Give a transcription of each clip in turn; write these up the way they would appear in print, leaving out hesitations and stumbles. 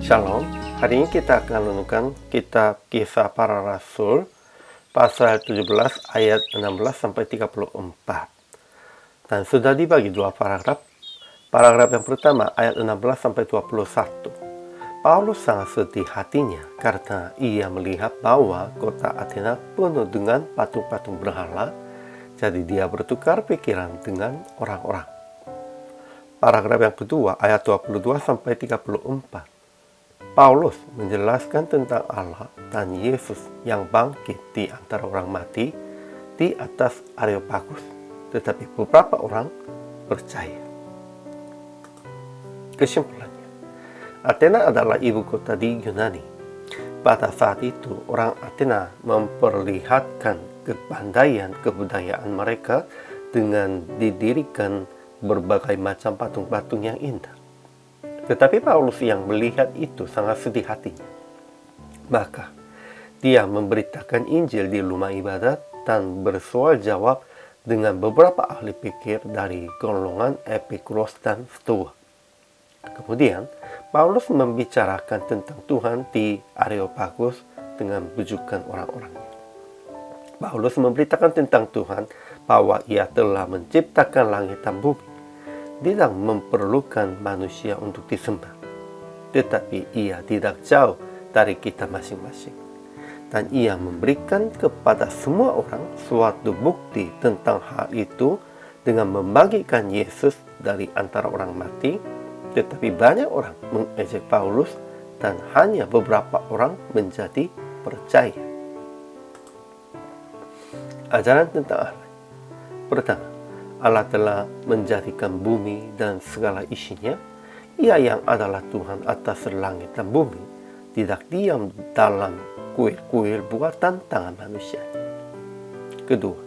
Shalom, hari ini kita akan renungkan kitab Kisah Para Rasul pasal 17 ayat 16-34. Dan sudah dibagi dua paragraf. Paragraf yang pertama ayat 16-21. Paulus sangat sedih hatinya karena ia melihat bahwa kota Athena penuh dengan patung-patung berhala, jadi dia bertukar pikiran dengan orang-orang. Paragraf yang kedua ayat 22-34. Paulus menjelaskan tentang Allah dan Yesus yang bangkit di antara orang mati di atas Areopagus, tetapi beberapa orang percaya. Kesimpulannya, Athena adalah ibu kota di Yunani. Pada saat itu, orang Athena memperlihatkan kepandaian kebudayaan mereka dengan didirikan berbagai macam patung-patung yang indah. Tetapi Paulus yang melihat itu sangat sedih hatinya. Maka, dia memberitakan Injil di rumah ibadat dan bersoal jawab dengan beberapa ahli pikir dari golongan Epikuros dan Stoa. Kemudian, Paulus membicarakan tentang Tuhan di Areopagus dengan bujukan orang-orangnya. Paulus memberitakan tentang Tuhan bahwa ia telah menciptakan langit dan bumi, tidak memerlukan manusia untuk disembah, tetapi ia tidak jauh dari kita masing-masing. Dan ia memberikan kepada semua orang suatu bukti tentang hal itu dengan membagikan Yesus dari antara orang mati, tetapi banyak orang mengejek Paulus dan hanya beberapa orang menjadi percaya. Ajaran tentang Allah. Pertama, Allah telah menjadikan bumi dan segala isinya. Ia yang adalah Tuhan atas langit dan bumi, tidak diam dalam kuil-kuil buatan tangan manusia. Kedua,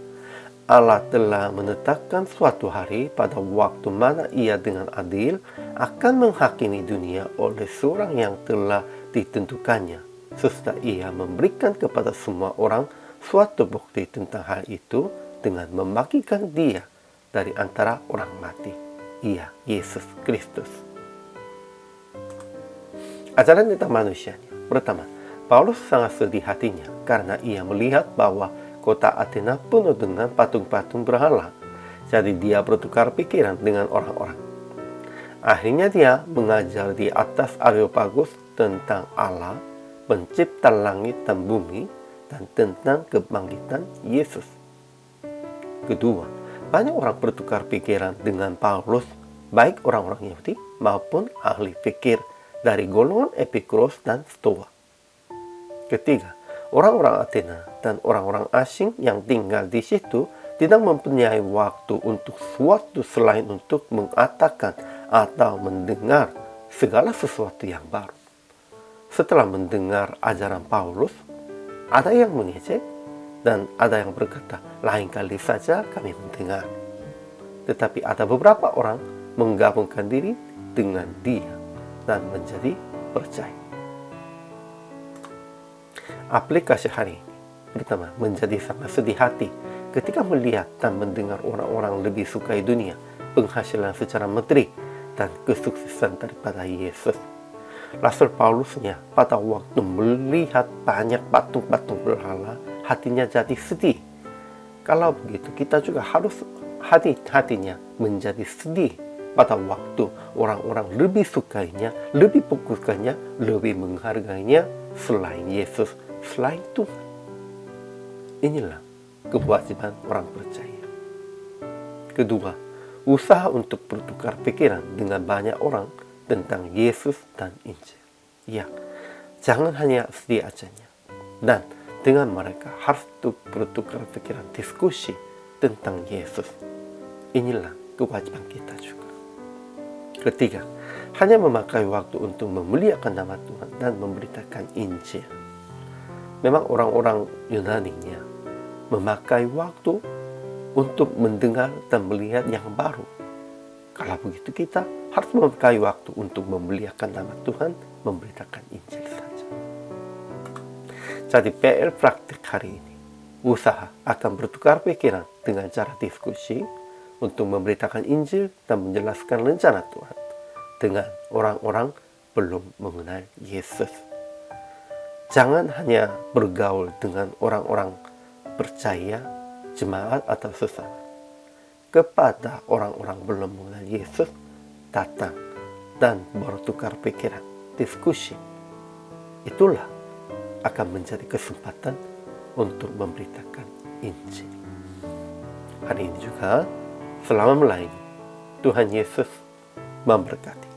Allah telah menetapkan suatu hari pada waktu mana ia dengan adil akan menghakimi dunia oleh seorang yang telah ditentukannya, serta ia memberikan kepada semua orang suatu bukti tentang hal itu dengan membagikan dia dari antara orang mati, ia Yesus Kristus. Ajaran tentang manusianya. Pertama, Paulus sangat sedih hatinya karena ia melihat bahwa kota Athena penuh dengan patung-patung berhala, jadi dia bertukar pikiran dengan orang-orang. Akhirnya dia mengajar di atas Areopagus tentang Allah, pencipta langit dan bumi, dan tentang kebangkitan Yesus. Kedua, banyak orang bertukar pikiran dengan Paulus, baik orang-orang Yahudi maupun ahli fikir dari golongan Epikuros dan Stoa. Ketiga, orang-orang Athena dan orang-orang asing yang tinggal di situ tidak mempunyai waktu untuk sesuatu selain untuk mengatakan atau mendengar segala sesuatu yang baru. Setelah mendengar ajaran Paulus, ada yang mengejek dan ada yang berkata, lain kali saja kami mendengar. Tetapi ada beberapa orang menggabungkan diri dengan dia dan menjadi percaya. Aplikasi hari ini. Pertama, menjadi sangat sedih hati ketika melihat dan mendengar orang-orang lebih sukai dunia, penghasilan secara materi, dan kesuksesan daripada Yesus. Rasul Paulusnya pada waktu melihat banyak patung-patung berhala, hatinya jadi sedih. Kalau begitu, kita juga harus hatinya menjadi sedih pada waktu orang-orang lebih sukainya, lebih fokuskannya, lebih menghargainya selain Yesus, selain Tuhan. Inilah kewajiban orang percaya. Kedua, usaha untuk bertukar pikiran dengan banyak orang tentang Yesus dan Injil. Ya, jangan hanya sedih ajanya. Dan dengan mereka harus bertukar pikiran, diskusi tentang Yesus. Inilah kewajiban kita juga. Ketiga, hanya memakai waktu untuk memuliakan nama Tuhan dan memberitakan Injil. Memang orang-orang Yunani-nya memakai waktu untuk mendengar dan melihat yang baru. Kalau begitu, kita harus memakai waktu untuk memuliakan nama Tuhan, memberitakan Injil saja. Jadi PR praktik hari ini, usaha akan bertukar pikiran dengan cara diskusi untuk memberitakan Injil dan menjelaskan rencana Tuhan dengan orang-orang belum mengenal Yesus. Jangan hanya bergaul dengan orang-orang percaya, jemaat atau sesama. Kepada orang-orang belum mengenal Yesus, datang dan bertukar pikiran, diskusi. Itulah akan menjadi kesempatan untuk memberitakan Injil. Hari ini juga, selama melayani, Tuhan Yesus memberkati.